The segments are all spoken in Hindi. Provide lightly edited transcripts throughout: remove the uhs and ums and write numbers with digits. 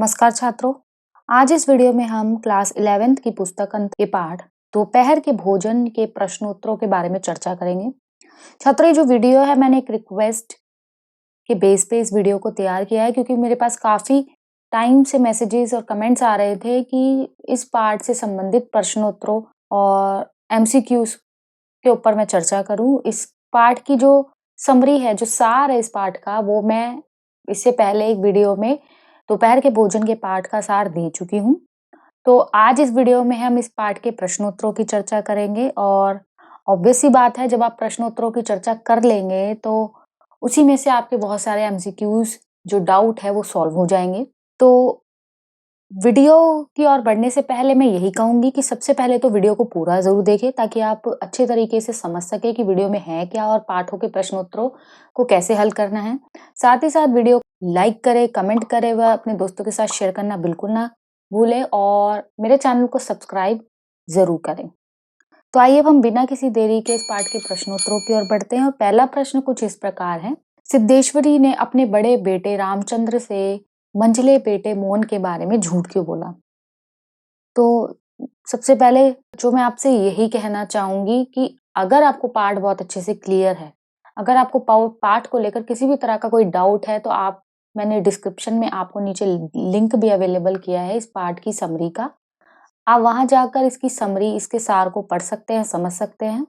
नमस्कार छात्रों। आज इस वीडियो में हम क्लास 11th की पुस्तक अंक के पाठ दोपहर के भोजन के प्रश्नोत्तरों के बारे में चर्चा करेंगे। छात्रों, ये जो वीडियो है मैंने एक रिक्वेस्ट के बेस पे इस वीडियो को तैयार किया है, क्योंकि मेरे पास काफी टाइम से मैसेजेस और कमेंट्स आ रहे थे कि इस पाठ से संबंधित प्रश्नोत्तरों और एमसीक्यूज के ऊपर मैं चर्चा करूं। इस पाठ की जो समरी है, जो सार है इस पाठ का, वो मैं इससे पहले एक वीडियो में दोपहर के भोजन के पाठ का सार दे चुकी हूँ। तो आज इस वीडियो में हम इस पाठ के प्रश्नोत्तरों की चर्चा करेंगे और ऑब्वियस सी बात है, जब आप प्रश्नोत्तरों की चर्चा कर लेंगे तो उसी में से आपके बहुत सारे एमसीक्यूज जो डाउट है वो सॉल्व हो जाएंगे। तो वीडियो की ओर बढ़ने से पहले मैं यही कहूंगी कि सबसे पहले तो वीडियो को पूरा जरूर देखें, ताकि आप अच्छे तरीके से समझ सके कि वीडियो में है क्या और पाठों के प्रश्नोत्तरों को कैसे हल करना है। साथ ही साथ वीडियो लाइक करें, कमेंट करें व अपने दोस्तों के साथ शेयर करना बिल्कुल ना भूलें और मेरे चैनल को सब्सक्राइब जरूर करें। तो आइए अब हम बिना किसी देरी के इस पाठ के प्रश्नोत्तरों की ओर बढ़ते हैं। और पहला प्रश्न कुछ इस प्रकार है। सिद्धेश्वरी ने अपने बड़े बेटे रामचंद्र से मंझले बेटे मोहन के बारे में झूठ क्यों बोला? तो सबसे पहले जो मैं आपसे यही कहना चाहूंगी कि अगर आपको पाठ बहुत अच्छे से क्लियर है, अगर आपको पाठ को लेकर किसी भी तरह का कोई डाउट है, तो मैंने डिस्क्रिप्शन में आपको नीचे लिंक भी अवेलेबल किया है इस पाठ की समरी का। आप वहां जाकर इसकी समरी, इसके सार को पढ़ सकते हैं, समझ सकते हैं।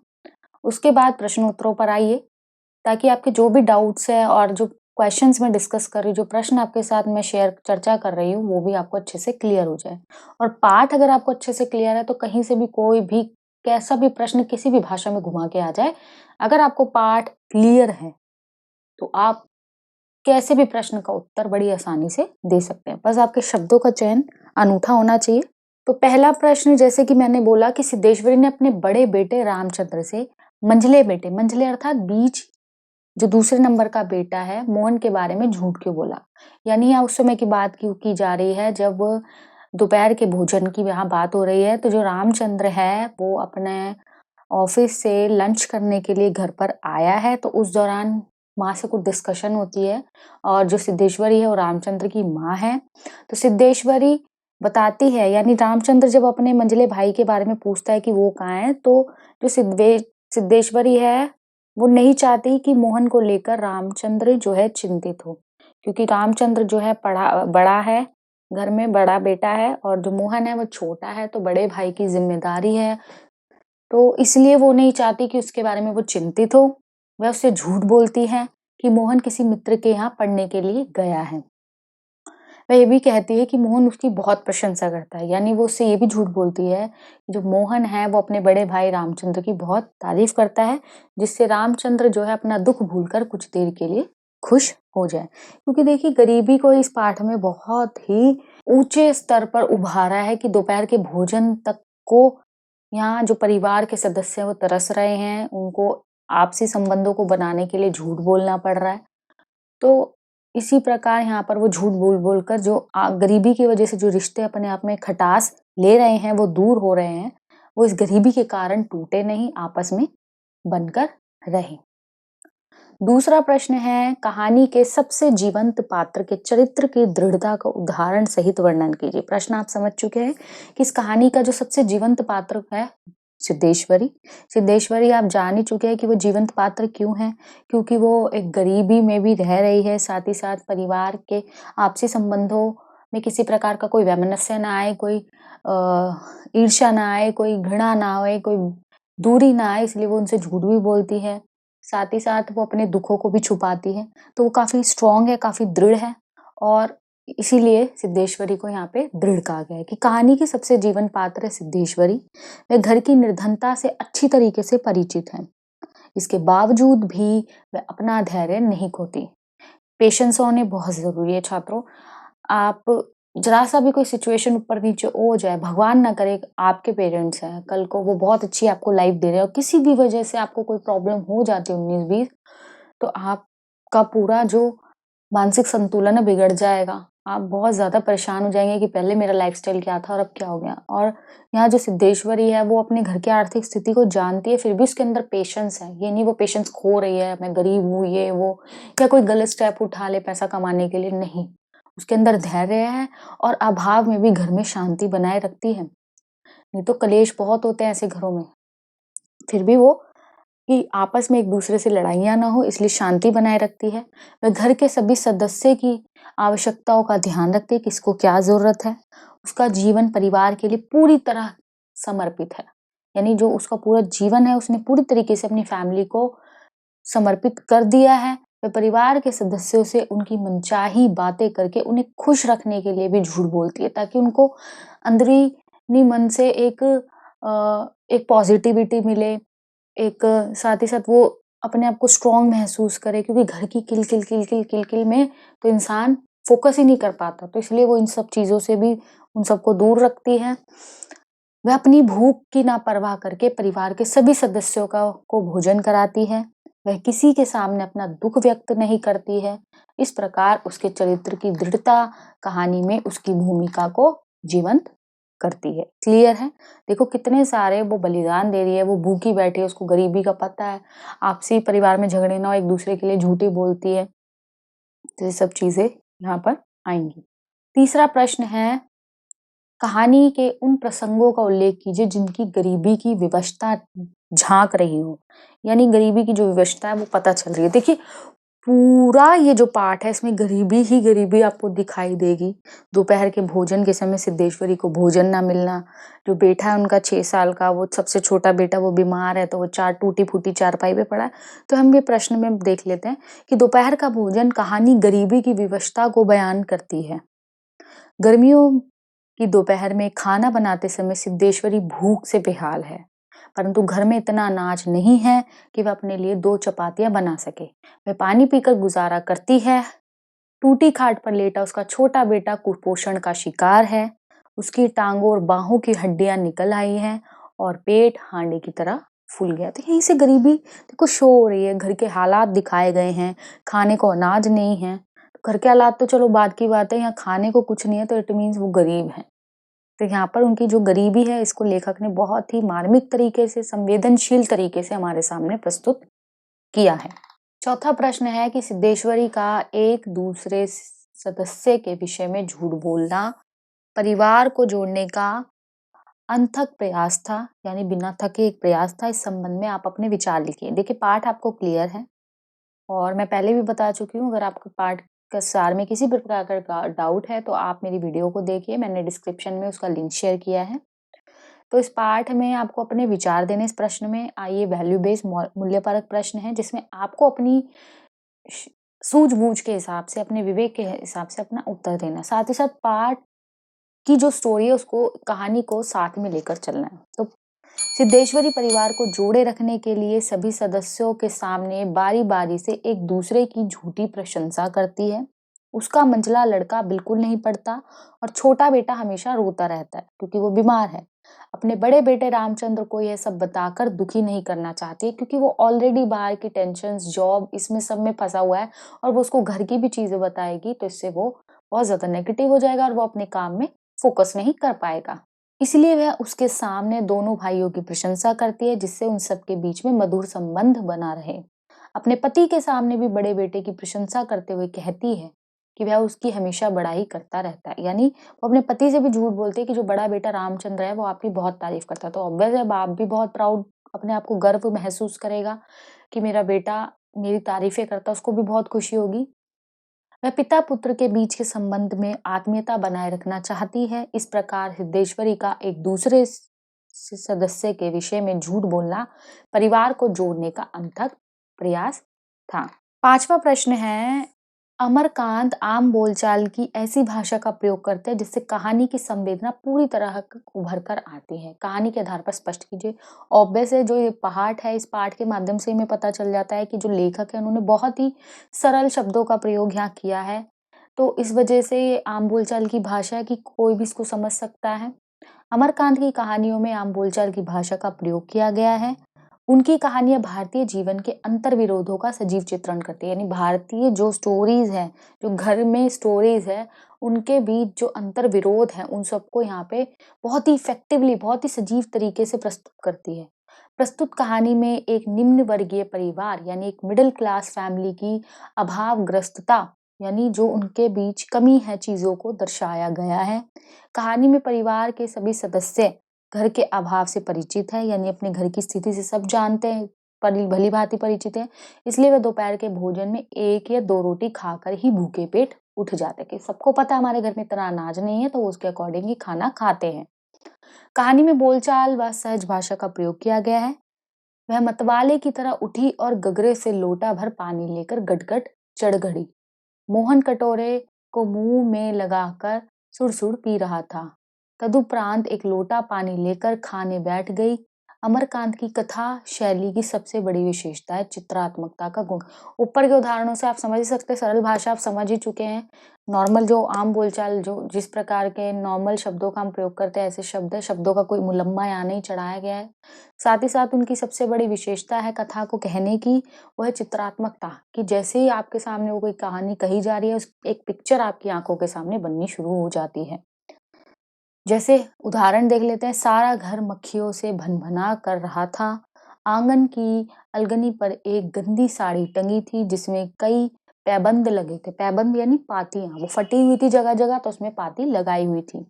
उसके बाद प्रश्नोत्तरों पर आइए, ताकि आपके जो भी डाउट्स है और जो क्वेश्चंस मैं डिस्कस कर रही हूँ, जो प्रश्न आपके साथ मैं चर्चा कर रही हूँ, वो भी आपको अच्छे से क्लियर हो जाए। और पाठ अगर आपको अच्छे से क्लियर है, तो कहीं से भी कोई भी कैसा भी प्रश्न किसी भी भाषा में घुमा के आ जाए, अगर आपको पाठ क्लियर है तो आप कैसे भी प्रश्न का उत्तर बड़ी आसानी से दे सकते हैं। बस आपके शब्दों का चयन अनूठा होना चाहिए। तो पहला प्रश्न, जैसे कि मैंने बोला कि सिद्धेश्वरी ने अपने बड़े बेटे रामचंद्र से मंझले बेटे, मंझले अर्थात बीच, जो दूसरे नंबर का बेटा है, मोहन के बारे में झूठ क्यों बोला? यानी यहाँ उस समय की बात की जा रही है जब दोपहर के भोजन की यहाँ बात हो रही है। तो जो रामचंद्र है वो अपने ऑफिस से लंच करने के लिए घर पर आया है। तो उस दौरान माँ से कुछ डिस्कशन होती है और जो सिद्धेश्वरी है वो रामचंद्र की माँ है। तो सिद्धेश्वरी बताती है, यानी रामचंद्र जब अपने मंझले भाई के बारे में पूछता है कि वो कहाँ है, तो जो सिद्धेश्वरी है वो नहीं चाहती कि मोहन को लेकर रामचंद्र जो है चिंतित हो, क्योंकि रामचंद्र जो है बड़ा है, घर में बड़ा बेटा है, और जो मोहन है वो छोटा है, तो बड़े भाई की जिम्मेदारी है। तो इसलिए वो नहीं चाहती कि उसके बारे में वो चिंतित हो। वह उससे झूठ बोलती है कि मोहन किसी मित्र के यहाँ पढ़ने के लिए गया है। वह ये भी कहती है कि मोहन उसकी बहुत प्रशंसा करता है, यानी वो उससे ये भी झूठ बोलती है कि जो मोहन है वो अपने बड़े भाई रामचंद्र की बहुत तारीफ करता है, जिससे रामचंद्र जो है अपना दुख भूलकर कुछ देर के लिए खुश हो जाए। क्योंकि देखिए, गरीबी को इस पाठ में बहुत ही ऊंचे स्तर पर उभारा है कि दोपहर के भोजन तक को यहाँ जो परिवार के सदस्य हैं वो तरस रहे हैं, उनको आपसी संबंधों को बनाने के लिए झूठ बोलना पड़ रहा है। तो इसी प्रकार यहाँ पर वो झूठ बोल बोल कर जो गरीबी की वजह से जो रिश्ते अपने आप में खटास ले रहे हैं, वो दूर हो रहे हैं, वो इस गरीबी के कारण टूटे नहीं, आपस में बनकर रहे। दूसरा प्रश्न है, कहानी के सबसे जीवंत पात्र के चरित्र की दृढ़ता का उदाहरण सहित वर्णन कीजिए। प्रश्न आप समझ चुके हैं कि इस कहानी का जो सबसे जीवंत पात्र है सिद्धेश्वरी। सिद्धेश्वरी आप जान ही चुके हैं कि वो जीवंत पात्र क्यों है, क्योंकि वो एक गरीबी में भी रह रही है, साथ ही साथ परिवार के आपसी संबंधों में किसी प्रकार का कोई वैमनस्य ना आए, कोई ईर्ष्या ना आए, कोई घृणा ना आए, कोई दूरी ना आए, इसलिए वो उनसे झूठ भी बोलती है। साथ ही साथ वो अपने दुखों को भी छुपाती है। तो वो काफी स्ट्रांग है, काफी दृढ़ है, और इसीलिए सिद्धेश्वरी को यहाँ पे दृढ़ कहा गया है कि कहानी की सबसे जीवन पात्र है सिद्धेश्वरी। वह घर की निर्धनता से अच्छी तरीके से परिचित है, इसके बावजूद भी वह अपना धैर्य नहीं खोती। पेशेंस होने बहुत जरूरी है छात्रों। आप जरा सा भी कोई सिचुएशन ऊपर नीचे हो जाए, भगवान ना करे आपके पेरेंट्स हैं, कल को वो बहुत अच्छी आपको लाइफ दे रहे हैं और किसी भी वजह से आपको कोई प्रॉब्लम हो जाती है 19-20, तो आपका पूरा जो मानसिक संतुलन है बिगड़ जाएगा। आप बहुत ज्यादा परेशान हो जाएंगे कि पहले मेरा लाइफस्टाइल क्या था और अब क्या हो गया। और यहाँ जो सिद्धेश्वरी है वो अपने घर की आर्थिक स्थिति को जानती है, फिर भी उसके अंदर पेशेंस है। ये नहीं वो पेशेंस खो रही है, मैं गरीब हूँ ये वो, या कोई गलत स्टेप उठा ले पैसा कमाने के लिए, नहीं। उसके अंदर धैर्य है और अभाव में भी घर में शांति बनाए रखती है। नहीं तो कलेश बहुत होते हैं ऐसे घरों में। फिर भी वो कि आपस में एक-दूसरे से लड़ाइयाँ ना हो इसलिए शांति बनाए रखती है। वह घर के सभी सदस्य की आवश्यकताओं का ध्यान रखती है, किसको क्या ज़रूरत है। उसका जीवन परिवार के लिए पूरी तरह समर्पित है। यानी जो उसका पूरा जीवन है उसने पूरी तरीके से अपनी फैमिली को समर्पित कर दिया है। वह परिवार के सदस्यों से उनकी मनचाही बातें करके उन्हें खुश रखने के लिए भी झूठ बोलती है ताकि उनको अंदरूनी मन से एक पॉजिटिविटी मिले, एक साथ ही साथ वो अपने आप को स्ट्रॉन्ग महसूस करे क्योंकि घर की किल-किल, किल-किल, किल-किल में तो इंसान फ़ोकस ही नहीं कर पाता। तो इसलिए वो इन सब चीज़ों से भी उन सबको दूर रखती है। वह अपनी भूख की ना परवाह करके परिवार के सभी सदस्यों को भोजन कराती है। वह किसी के सामने अपना दुःख व्यक्त नहीं करती है। इस प्रकार उसके चरित्र की दृढ़ता कहानी में उसकी भूमिका को जीवंत करती है। क्लियर है? देखो कितने सारे वो बलिदान दे रही है, वो भूखी बैठी है, उसको गरीबी का पता है, आपसी परिवार में झगड़े ना हो, एक-दूसरे के लिए झूठी बोलती है। तो ये सब चीज़ें यहाँ पर आएँगी। तीसरा प्रश्न है, कहानी के उन प्रसंगों का उल्लेख कीजिए जिनकी गरीबी की विवशता झाँक रही हो। यानी गरीबी की जो विवशता है वो पता चल रही है। देखिए पूरा ये जो पाठ है इसमें गरीबी ही गरीबी आपको दिखाई देगी। दोपहर के भोजन के समय सिद्धेश्वरी को भोजन ना मिलना, जो बेटा है उनका 6 साल का वो सबसे छोटा बेटा वो बीमार है तो वो टूटी-फूटी चारपाई पे पड़ा है। तो हम ये प्रश्न में देख लेते हैं कि दोपहर का भोजन कहानी गरीबी की विवशता को बयान करती है। गर्मियों की दोपहर में खाना बनाते समय सिद्धेश्वरी भूख से बेहाल है, परंतु घर में इतना अनाज नहीं है कि वह अपने लिए 2 चपातियाँ बना सके। वह पानी पीकर गुज़ारा करती है। टूटी खाट पर लेटा उसका छोटा बेटा कुपोषण का शिकार है। उसकी टाँगों और बाहों की हड्डियाँ निकल आई हैं और पेट हांडी की तरह फूल गया। तो यहीं से गरीबी देखो शो हो रही है, घर के हालात दिखाए गए हैं, खाने को अनाज नहीं है। घर के हालात तो चलो बाद की बात है, यहाँ खाने को कुछ नहीं है तो इट मीन्स वो गरीब हैं। तो यहाँ पर उनकी जो गरीबी है इसको लेखक ने बहुत ही मार्मिक तरीके से, संवेदनशील तरीके से हमारे सामने प्रस्तुत किया है। चौथा प्रश्न है कि सिद्धेश्वरी का एक दूसरे सदस्य के विषय में झूठ बोलना परिवार को जोड़ने का अनथक प्रयास था, यानी बिना थके एक प्रयास था। इस संबंध में आप अपने विचार लिखिए। देखिए पाठ आपको क्लियर है और मैं पहले भी बता चुकी हूँ, अगर आपको पाठ का सार में किसी भी प्रकार का डाउट है तो आप मेरी वीडियो को देखिए, मैंने डिस्क्रिप्शन में उसका लिंक शेयर किया है। तो इस पाठ में आपको अपने विचार देने इस प्रश्न में। आइए वैल्यू बेस्ड मूल्यपरक प्रश्न है जिसमें आपको अपनी सूझबूझ के हिसाब से, अपने विवेक के हिसाब से अपना उत्तर देना है। साथ ही साथ पाठ की जो स्टोरी है उसको, कहानी को साथ में लेकर चलना है। तो सिद्धेश्वरी परिवार को जोड़े रखने के लिए सभी सदस्यों के सामने बारी-बारी से एक दूसरे की झूठी प्रशंसा करती है। उसका मंझला लड़का बिल्कुल नहीं पढ़ता और छोटा बेटा हमेशा रोता रहता है क्योंकि वो बीमार है। अपने बड़े बेटे रामचंद्र को यह सब बताकर दुखी नहीं करना चाहती है क्योंकि वो ऑलरेडी बाहर की टेंशन्स, जॉब इसमें सब में फँसा हुआ है और वो उसको घर की भी चीज़ें बताएगी तो इससे वो बहुत ज़्यादा नेगेटिव हो जाएगा और वो अपने काम में फ़ोकस नहीं कर पाएगा। इसलिए वह उसके सामने दोनों भाइयों की प्रशंसा करती है जिससे उन सबके बीच में मधुर संबंध बना रहे। अपने पति के सामने भी बड़े बेटे की प्रशंसा करते हुए कहती है कि वह उसकी हमेशा बड़ाई करता रहता है। यानी वो अपने पति से भी झूठ बोलती है कि जो बड़ा बेटा रामचंद्र है वो आपकी बहुत तारीफ करता है। तो ऑब्वियस है बाप भी बहुत प्राउड, अपने आप को गर्व महसूस करेगा कि मेरा बेटा मेरी तारीफें करता है, उसको भी बहुत खुशी होगी। वह पिता पुत्र के बीच के संबंध में आत्मीयता बनाए रखना चाहती है। इस प्रकार सिद्धेश्वरी का एक दूसरे सदस्य के विषय में झूठ बोलना परिवार को जोड़ने का अनथक प्रयास था। पांचवा प्रश्न है, अमरकांत आम बोलचाल की ऐसी भाषा का प्रयोग करते हैं जिससे कहानी की संवेदना पूरी तरह उभर कर आती है। कहानी के आधार पर स्पष्ट कीजिए। ऑब्वियस है, जो ये पाठ है इस पाठ के माध्यम से हमें पता चल जाता है कि जो लेखक है उन्होंने बहुत ही सरल शब्दों का प्रयोग यहाँ किया है। तो इस वजह से ये आम बोलचाल की भाषा है कि कोई भी इसको समझ सकता है। अमरकांत की कहानियों में आम बोलचाल की भाषा का प्रयोग किया गया है। उनकी कहानियाँ भारतीय जीवन के अंतर्विरोधों का सजीव चित्रण करती है। यानी भारतीय जो स्टोरीज हैं, जो घर में स्टोरीज है, उनके बीच जो अंतर्विरोध है उन सबको यहाँ पे बहुत ही इफेक्टिवली, बहुत ही सजीव तरीके से प्रस्तुत करती है। प्रस्तुत कहानी में एक निम्न वर्गीय परिवार यानी एक मिडिल क्लास फैमिली की अभावग्रस्तता यानी जो उनके बीच कमी है चीज़ों को दर्शाया गया है। कहानी में परिवार के सभी सदस्य घर के अभाव से परिचित हैं, यानी अपने घर की स्थिति से सब जानते हैं, भली-भाँति परिचित हैं। इसलिए वे दोपहर के भोजन में 1 या 2 रोटी खाकर ही भूखे पेट उठ जाते हैं कि सबको पता है हमारे घर में इतना अनाज नहीं है, तो वो उसके अकॉर्डिंग ही खाना खाते हैं। कहानी में बोलचाल व सहज भाषा का प्रयोग किया गया है। वह मतवाले की तरह उठी और गगरे से लोटा भर पानी लेकर गटगट चढ़ गई। मोहन कटोरे को मुंह में लगाकर सुड़-सुड़ पी रहा था। तदुपरांत एक लोटा पानी लेकर खाने बैठ गई। अमरकांत की कथा शैली की सबसे बड़ी विशेषता है चित्रात्मकता का गुण। ऊपर के उदाहरणों से आप समझ ही सकते हैं, सरल भाषा आप समझ ही चुके हैं। नॉर्मल जो आम बोलचाल जो जिस प्रकार के नॉर्मल शब्दों का हम प्रयोग करते हैं, ऐसे शब्द है, शब्दों का कोई मुलम्मा यहाँ नहीं चढ़ाया गया है। साथ ही साथ उनकी सबसे बड़ी विशेषता है कथा को कहने की, वो है चित्रात्मकता, कि जैसे ही आपके सामने वो कोई कहानी कही जा रही है, उस एक पिक्चर आपकी आँखों के सामने बननी शुरू हो जाती है। जैसे उदाहरण देख लेते हैं, सारा घर मक्खियों से भनभना कर रहा था। आंगन की अलगनी पर एक गंदी साड़ी टंगी थी जिसमें कई पैबंद लगे थे। पैबंद यानी पातियाँ, वो फटी हुई थी जगह-जगह, तो उसमें पाती लगाई हुई थी।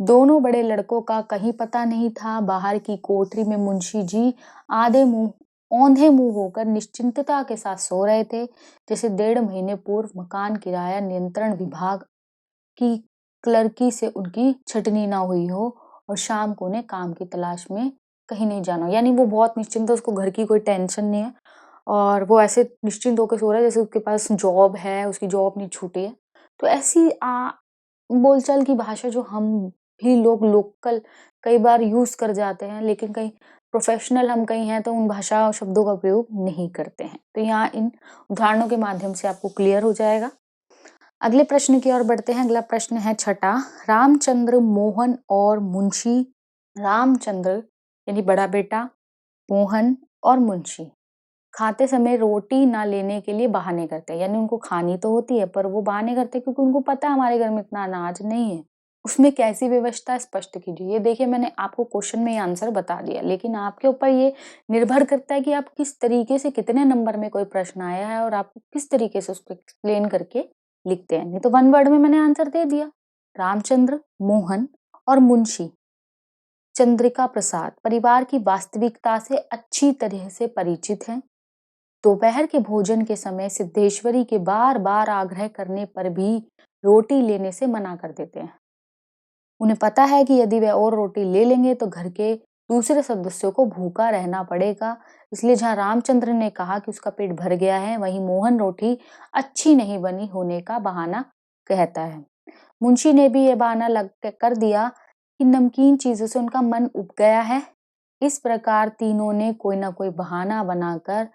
दोनों बड़े लड़कों का कहीं पता नहीं था। बाहर की कोठरी में मुंशी जी औंधे मुंह होकर निश्चिंतता के साथ सो रहे थे, जैसे 1.5 महीने पूर्व मकान किराया नियंत्रण विभाग की क्लर्की से उनकी छटनी ना हुई हो और शाम को उन्हें काम की तलाश में कहीं नहीं जाना हो। यानी वो बहुत निश्चिंत है, उसको घर की कोई टेंशन नहीं है और वो ऐसे निश्चिंत होकर सो रहा है जैसे उसके पास जॉब है, उसकी जॉब नहीं छूटी है। तो ऐसी बोलचाल की भाषा जो हम भी लोग लोकल कई बार यूज़ कर जाते हैं, लेकिन कहीं प्रोफ़ेशनल हम कहीं हैं तो उन भाषा शब्दों का प्रयोग नहीं करते हैं। तो यहाँ इन उदाहरणों के माध्यम से आपको क्लियर हो जाएगा। अगले प्रश्न की ओर बढ़ते हैं। अगला प्रश्न है छठा, रामचंद्र, मोहन और मुंशी। रामचंद्र यानी बड़ा बेटा, मोहन और मुंशी खाते समय रोटी ना लेने के लिए बहाने करते हैं, यानी उनको खानी तो होती है पर वो बहाने करते हैं क्योंकि उनको पता है हमारे घर में इतना अनाज नहीं है। उसमें कैसी व्यवस्था है स्पष्ट कीजिए। ये देखिए मैंने आपको क्वेश्चन में ये आंसर बता दिया, लेकिन आपके ऊपर ये निर्भर करता है कि आप किस तरीके से, कितने नंबर में कोई प्रश्न आया है और आप किस तरीके से उसको एक्सप्लेन करके लिखते हैं। नहीं तो 1 वर्ड में मैंने आंसर दे दिया। रामचंद्र, मोहन और मुंशी चंद्रिका प्रसाद परिवार की वास्तविकता से अच्छी तरह से परिचित हैं। दोपहर के भोजन के समय सिद्धेश्वरी के बार-बार आग्रह करने पर भी रोटी लेने से मना कर देते हैं। उन्हें पता है कि यदि वे और रोटी ले लेंगे तो घर के दूसरे सदस्यों को भूखा रहना पड़ेगा। इसलिए जहाँ रामचंद्र ने कहा कि उसका पेट भर गया है, वहीं मोहन रोटी अच्छी नहीं बनी होने का बहाना कहता है। मुंशी ने भी ये बहाना कर दिया कि नमकीन चीजों से उनका मन उब गया है। इस प्रकार तीनों ने कोई ना कोई बहाना बनाकर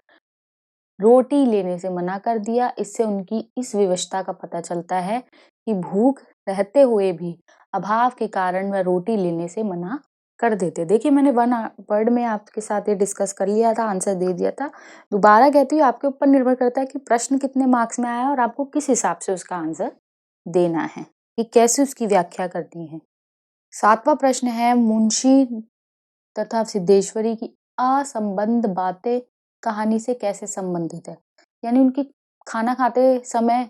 रोटी लेने से मना कर दिया। इससे उनकी इस विवशता का पता चलता है कि भूख रहते हुए भी अभाव के कारण वह रोटी लेने से मना कर देते। देखिए मैंने 1 वर्ड में आपके साथ ये डिस्कस कर लिया था, आंसर दे दिया था। दोबारा कहती हूँ आपके ऊपर निर्भर करता है कि प्रश्न कितने मार्क्स में आया और आपको किस हिसाब से उसका आंसर देना है, कि कैसे उसकी व्याख्या करनी है। 7वां प्रश्न है, मुंशी तथा सिद्धेश्वरी की असंबद्ध बातें कहानी से कैसे संबंधित है? यानी उनकी खाना खाते समय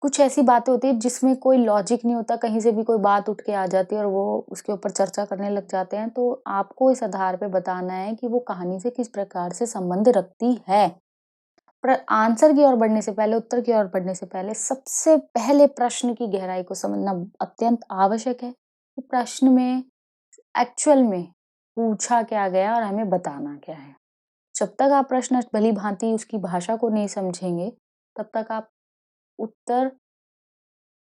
कुछ ऐसी बातें होती हैं जिसमें कोई लॉजिक नहीं होता, कहीं से भी कोई बात उठ के आ जाती है और वो उसके ऊपर चर्चा करने लग जाते हैं। तो आपको इस आधार पे बताना है कि वो कहानी से किस प्रकार से संबंध रखती है। पर आंसर की ओर बढ़ने से पहले, उत्तर की ओर बढ़ने से पहले सबसे पहले प्रश्न की गहराई को समझना अत्यंत आवश्यक है। कि प्रश्न में एक्चुअल में पूछा क्या गया और हमें बताना क्या है। जब तक आप प्रश्न भली-भांति उसकी भाषा को नहीं समझेंगे, तब तक आप उत्तर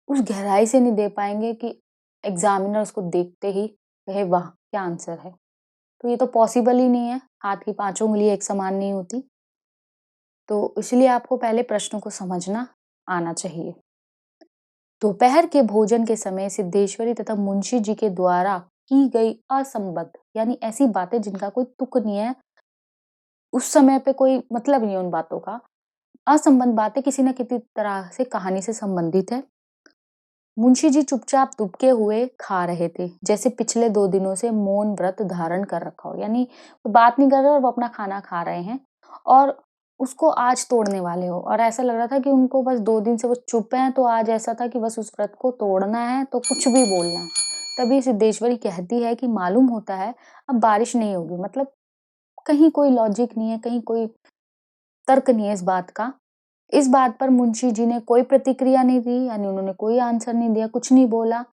उस गहराई से नहीं दे पाएँगे कि एग्ज़ामिनर उसको देखते ही कहे वाह! क्या आंसर है। तो ये तो पॉसिबल ही नहीं है, हाथ की पाँचों उँगलियाँ एक समान नहीं होती। तो इसलिए आपको पहले प्रश्नों को समझना आना चाहिए। दोपहर के भोजन के समय सिद्धेश्वरी तथा मुंशी जी के द्वारा की गई असंबद्ध यानी ऐसी बातें जिनका कोई तुक नहीं है, उस समय पे कोई मतलब नहीं है उन बातों का। असंबद्ध बातें किसी न किसी तरह से कहानी से संबंधित है। मुंशी जी चुपचाप दुबके हुए खा रहे थे, जैसे पिछले 2 दिनों से मौन व्रत धारण कर रखा हो। यानी वो बात नहीं कर रहे और वो अपना खाना खा रहे हैं और उसको आज तोड़ने वाले हो। और ऐसा लग रहा था कि उनको बस 2 दिन से वो चुप हैं, तो आज ऐसा था कि बस उस व्रत को तोड़ना है, तो कुछ भी बोलना है। तभी सिद्धेश्वरी कहती है कि मालूम होता है अब बारिश नहीं होगी। मतलब कहीं कोई लॉजिक नहीं है, कहीं कोई तर्क नहीं है इस बात का। इस बात पर मुंशी जी ने कोई प्रतिक्रिया नहीं दी, यानी उन्होंने कोई आंसर नहीं दिया, कुछ नहीं बोला।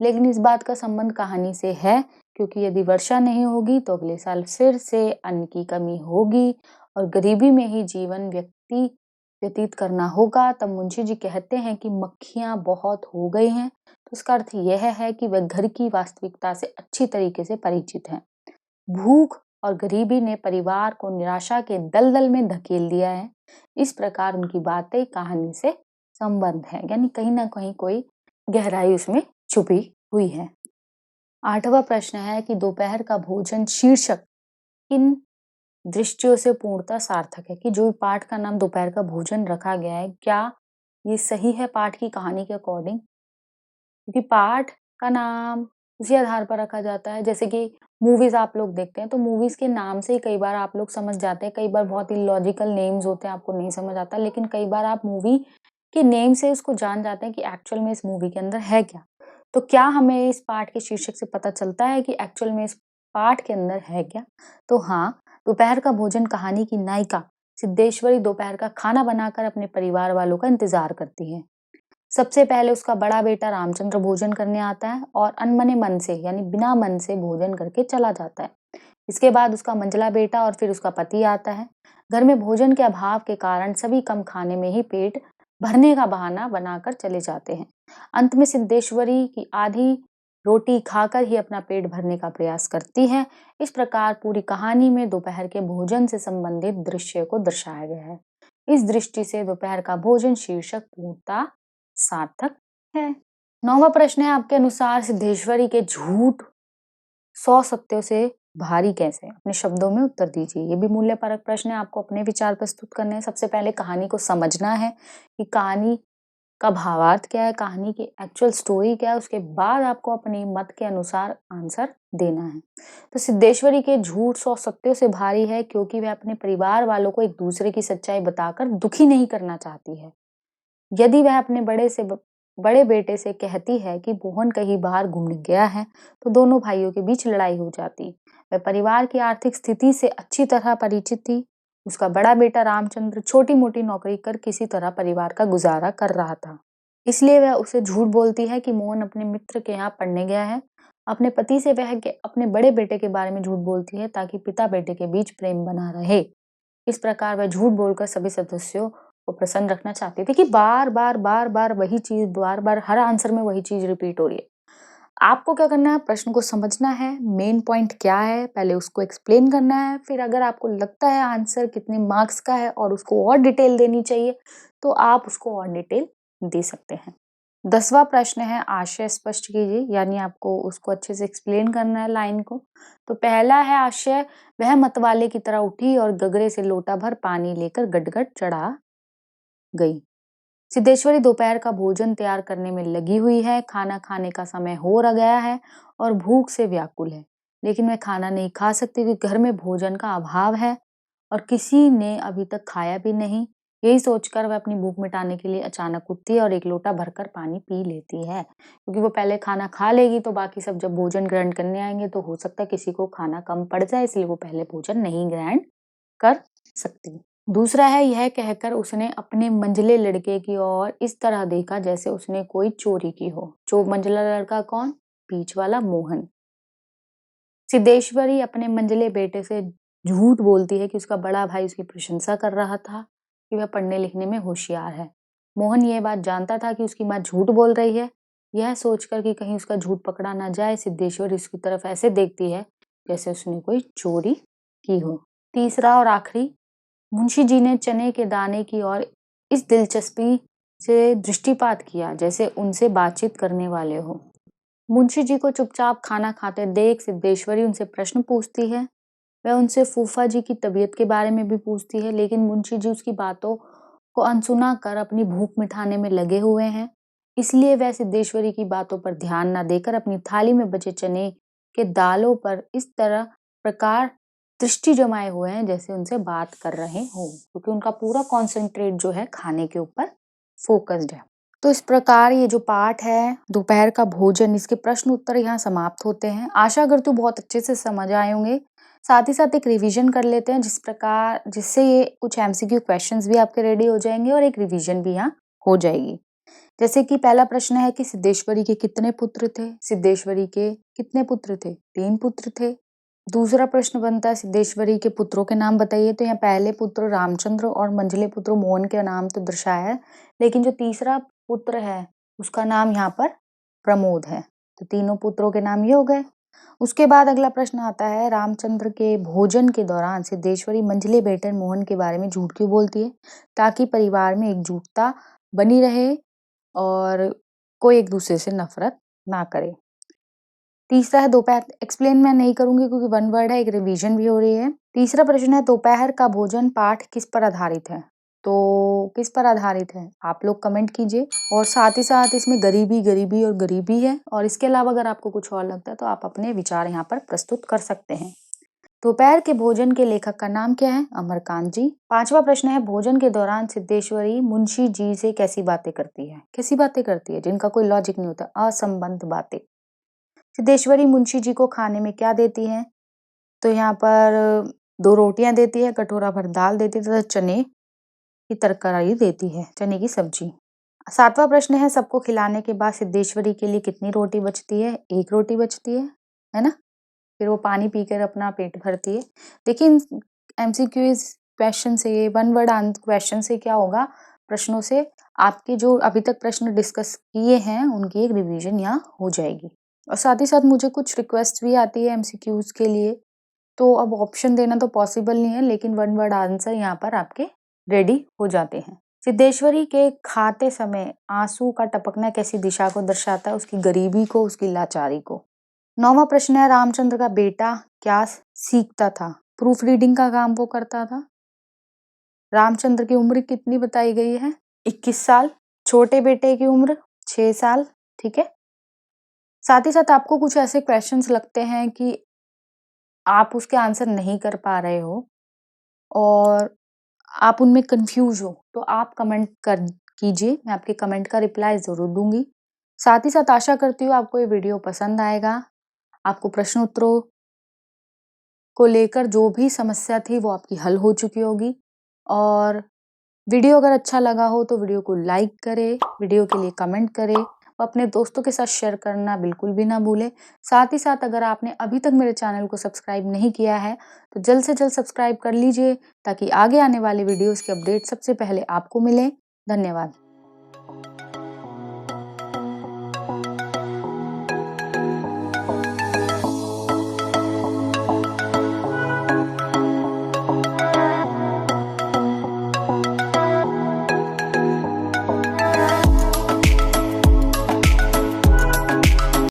लेकिन इस बात का संबंध कहानी से है, क्योंकि यदि वर्षा नहीं होगी तो अगले साल फिर से अन्न की कमी होगी और गरीबी में ही जीवन व्यतीत करना होगा। तब मुंशी जी कहते हैं कि मक्खियां बहुत हो गई हैं, तो इसका अर्थ यह है कि वह घर की वास्तविकता से अच्छी तरीके से परिचित हैं। भूख और गरीबी ने परिवार को निराशा के दलदल में धकेल दिया है। इस प्रकार उनकी बातें कहानी से संबंध है, यानी कहीं ना कहीं कोई गहराई उसमें छुपी हुई है। 8वां प्रश्न है कि दोपहर का भोजन शीर्षक किन दृष्टियों से पूर्णतः सार्थक है। कि जो पाठ का नाम दोपहर का भोजन रखा गया है, क्या ये सही है पाठ की कहानी के अकॉर्डिंग? क्योंकि पाठ का नाम उसी आधार पर रखा जाता है। जैसे कि मूवीज आप लोग देखते हैं, तो मूवीज के नाम से ही कई बार आप लोग समझ जाते हैं। कई बार बहुत ही लॉजिकल नेम्स होते हैं, आपको नहीं समझ आता, लेकिन कई बार आप मूवी के नेम से उसको जान जाते हैं कि एक्चुअल में इस मूवी के अंदर है क्या। तो क्या हमें इस पाठ के शीर्षक से पता चलता है कि एक्चुअल में इस पाठ के अंदर है क्या? तो हाँ, दोपहर का भोजन कहानी की नायिका सिद्धेश्वरी दोपहर का खाना बनाकर अपने परिवार वालों का इंतजार करती है। सबसे पहले उसका बड़ा बेटा रामचंद्र भोजन करने आता है और अनमने मन से, यानी बिना मन से भोजन करके चला जाता है। इसके बाद उसका मंझला बेटा और फिर उसका पति आता है। घर में भोजन के अभाव के कारण सभी कम खाने में ही पेट भरने का बहाना बनाकर चले जाते हैं। अंत में सिद्धेश्वरी की आधी रोटी खाकर ही अपना पेट भरने का प्रयास करती है। इस प्रकार पूरी कहानी में दोपहर के भोजन से संबंधित दृश्य को दर्शाया गया है। इस दृष्टि से दोपहर का भोजन शीर्षक पूर्णतः सार्थक है। 9वां प्रश्न है, आपके अनुसार सिद्धेश्वरी के झूठ 100 सत्यों से भारी कैसे? अपने शब्दों में उत्तर दीजिए। ये भी मूल्य परक प्रश्न है, आपको अपने विचार प्रस्तुत करने हैं। सबसे पहले कहानी को समझना है कि कहानी का भावार्थ क्या है, कहानी की एक्चुअल स्टोरी क्या है, उसके बाद आपको अपने मत के अनुसार आंसर देना है। तो सिद्धेश्वरी के झूठ 100 सत्यों से भारी है, क्योंकि वह अपने परिवार वालों को एक दूसरे की सच्चाई बताकर दुखी नहीं करना चाहती है। यदि वह अपने बड़े बेटे से कहती है कि मोहन कहीं बाहर घूमने गया है, तो दोनों भाइयों के बीच लड़ाई हो जाती। वह परिवार की आर्थिक स्थिति से अच्छी तरह परिचित थी। उसका बड़ा बेटा रामचंद्र छोटी मोटी नौकरी कर किसी तरह परिवार का गुजारा कर रहा था, इसलिए वह उसे झूठ बोलती है कि मोहन अपने मित्र के यहाँ पढ़ने गया है। अपने पति से वह अपने बड़े बेटे के बारे में झूठ बोलती है, ताकि पिता बेटे के बीच प्रेम बना रहे। इस प्रकार वह झूठ बोलकर सभी सदस्यों को प्रसन्न रखना चाहती थी। कि बार बार वही चीज, बार बार हर आंसर में वही चीज रिपीट हो रही है। आपको क्या करना है, प्रश्न को समझना है, मेन पॉइंट क्या है पहले उसको एक्सप्लेन करना है। फिर अगर आपको लगता है आंसर कितने मार्क्स का है और उसको और डिटेल देनी चाहिए, तो आप उसको और डिटेल दे सकते हैं। 10वां प्रश्न है, आशय स्पष्ट कीजिए, यानी आपको उसको अच्छे से एक्सप्लेन करना है लाइन को। तो पहला है आशय, वह मतवाले की तरह उठी और गगरे से लोटा भर पानी लेकर गटगट चढ़ा गई। सिद्धेश्वरी दोपहर का भोजन तैयार करने में लगी हुई है। खाना खाने का समय हो गया है और भूख से व्याकुल है, लेकिन वह खाना नहीं खा सकती क्योंकि घर में भोजन का अभाव है और किसी ने अभी तक खाया भी नहीं। यही सोचकर वह अपनी भूख मिटाने के लिए अचानक उठती है और एक लोटा भरकर पानी पी लेती है, क्योंकि वो पहले खाना खा लेगी तो बाकी सब जब भोजन ग्रहण करने आएंगे तो हो सकता है किसी को खाना कम पड़ जाए, इसलिए वो पहले भोजन नहीं ग्रहण कर सकती। दूसरा है, यह कहकर उसने अपने मंझले लड़के की ओर इस तरह देखा जैसे उसने कोई चोरी की हो। जो मंझला लड़का कौन? बीच वाला मोहन। सिद्धेश्वरी अपने मंझले बेटे से झूठ बोलती है कि उसका बड़ा भाई उसकी प्रशंसा कर रहा था कि वह पढ़ने लिखने में होशियार है। मोहन यह बात जानता था कि उसकी माँ झूठ बोल रही है। यह सोचकर कि कहीं उसका झूठ पकड़ा ना जाए, सिद्धेश्वरी उसकी तरफ ऐसे देखती है जैसे उसने कोई चोरी की हो। तीसरा और आखिरी, मुंशी जी ने चने के दाने की ओर इस दिलचस्पी से दृष्टिपात किया जैसे उनसे बातचीत करने वाले हो। मुंशी जी को चुपचाप खाना खाते देख सिद्धेश्वरी उनसे प्रश्न पूछती है। वह उनसे फूफा जी की तबीयत के बारे में भी पूछती है, लेकिन मुंशी जी उसकी बातों को अनसुना कर अपनी भूख मिटाने में लगे हुए हैं। इसलिए वह सिद्धेश्वरी की बातों पर ध्यान न देकर अपनी थाली में बचे चने के दालों पर इस तरह प्रकार दृष्टि जमाए हुए हैं, जैसे उनसे बात कर रहे हो, क्योंकि उनका पूरा कॉन्सेंट्रेट जो है खाने के ऊपर फोकस्ड है। तो इस प्रकार ये जो पाठ है दोपहर का भोजन, इसके प्रश्न उत्तर यहाँ समाप्त होते हैं। आशा करती हूँ बहुत अच्छे से समझ आए होंगे। साथ ही साथ एक रिवीजन कर लेते हैं, जिससे ये कुछ एमसीक्यू क्वेश्चंस भी आपके रेडी हो जाएंगे और एक रिवीजन भी यहाँ हो जाएगी। जैसे कि पहला प्रश्न है कि सिद्धेश्वरी के कितने पुत्र थे? सिद्धेश्वरी के कितने पुत्र थे? 3 पुत्र थे। दूसरा प्रश्न बनता है सिद्धेश्वरी के पुत्रों के नाम बताइए। तो यहाँ पहले पुत्र रामचंद्र और मंझले पुत्र मोहन के नाम तो दर्शाया है, लेकिन जो तीसरा पुत्र है उसका नाम यहाँ पर प्रमोद है। तो तीनों पुत्रों के नाम ये हो गए। उसके बाद अगला प्रश्न आता है, रामचंद्र के भोजन के दौरान सिद्धेश्वरी मंझले बेटे मोहन के बारे में झूठ क्यों बोलती है? ताकि परिवार में एकजुटता बनी रहे और कोई एक दूसरे से नफरत ना करे। तीसरा है दोपहर, एक्सप्लेन मैं नहीं करूंगी क्योंकि वन वर्ड है, एक रिवीजन भी हो रही है। तीसरा प्रश्न है, दोपहर का भोजन पाठ किस पर आधारित है? तो किस पर आधारित है आप लोग कमेंट कीजिए। और साथ ही साथ इसमें गरीबी गरीबी और गरीबी है, और इसके अलावा अगर आपको कुछ और लगता है तो आप अपने विचार यहाँ पर प्रस्तुत कर सकते हैं। दोपहर के भोजन के लेखक का नाम क्या है? अमरकांत जी। पांचवा प्रश्न है, भोजन के दौरान सिद्धेश्वरी मुंशी जी से कैसी बातें करती है? कैसी बातें करती है जिनका कोई लॉजिक नहीं होता, असंबद्ध बातें। सिद्धेश्वरी मुंशी जी को खाने में क्या देती है? तो यहाँ पर 2 रोटियां देती है, कटोरा भर दाल देती है तथा चने की तरकारी देती है, चने की सब्जी। सातवां प्रश्न है, सबको खिलाने के बाद सिद्धेश्वरी के लिए कितनी रोटी बचती है? 1 रोटी बचती है ना? फिर वो पानी पीकर अपना पेट भरती है। देखिए इन एमसीक्यू क्वेश्चन से, वन वर्ड क्वेश्चन से क्या होगा, प्रश्नों से आपके जो अभी तक प्रश्न डिस्कस किए हैं उनकी एक रिवीजन यहाँ हो जाएगी। और साथ ही साथ मुझे कुछ रिक्वेस्ट भी आती है एमसीक्यूज के लिए, तो अब ऑप्शन देना तो पॉसिबल नहीं है, लेकिन वन वर्ड आंसर यहाँ पर आपके रेडी हो जाते हैं। सिद्धेश्वरी के खाते समय आंसू का टपकना कैसी दिशा को दर्शाता है? उसकी गरीबी को, उसकी लाचारी को। 9वां प्रश्न है, रामचंद्र का बेटा क्या सीखता था? प्रूफ रीडिंग का काम वो करता था। रामचंद्र की उम्र कितनी बताई गई है? 21 साल। छोटे बेटे की उम्र 6 साल। ठीक है। साथ ही साथ आपको कुछ ऐसे क्वेश्चंस लगते हैं कि आप उसके आंसर नहीं कर पा रहे हो और आप उनमें कंफ्यूज हो, तो आप कमेंट कर कीजिए, मैं आपके कमेंट का रिप्लाई जरूर दूंगी। साथ ही साथ आशा करती हूँ आपको ये वीडियो पसंद आएगा। आपको प्रश्न उत्तरों को लेकर जो भी समस्या थी वो आपकी हल हो चुकी होगी। और वीडियो अगर अच्छा लगा हो तो वीडियो को लाइक करें, वीडियो के लिए कमेंट करें, और अपने दोस्तों के साथ शेयर करना बिल्कुल भी ना भूलें। साथ ही साथ अगर आपने अभी तक मेरे चैनल को सब्सक्राइब नहीं किया है तो जल्द से जल्द सब्सक्राइब कर लीजिए, ताकि आगे आने वाले वीडियोस के अपडेट सबसे पहले आपको मिले। धन्यवाद।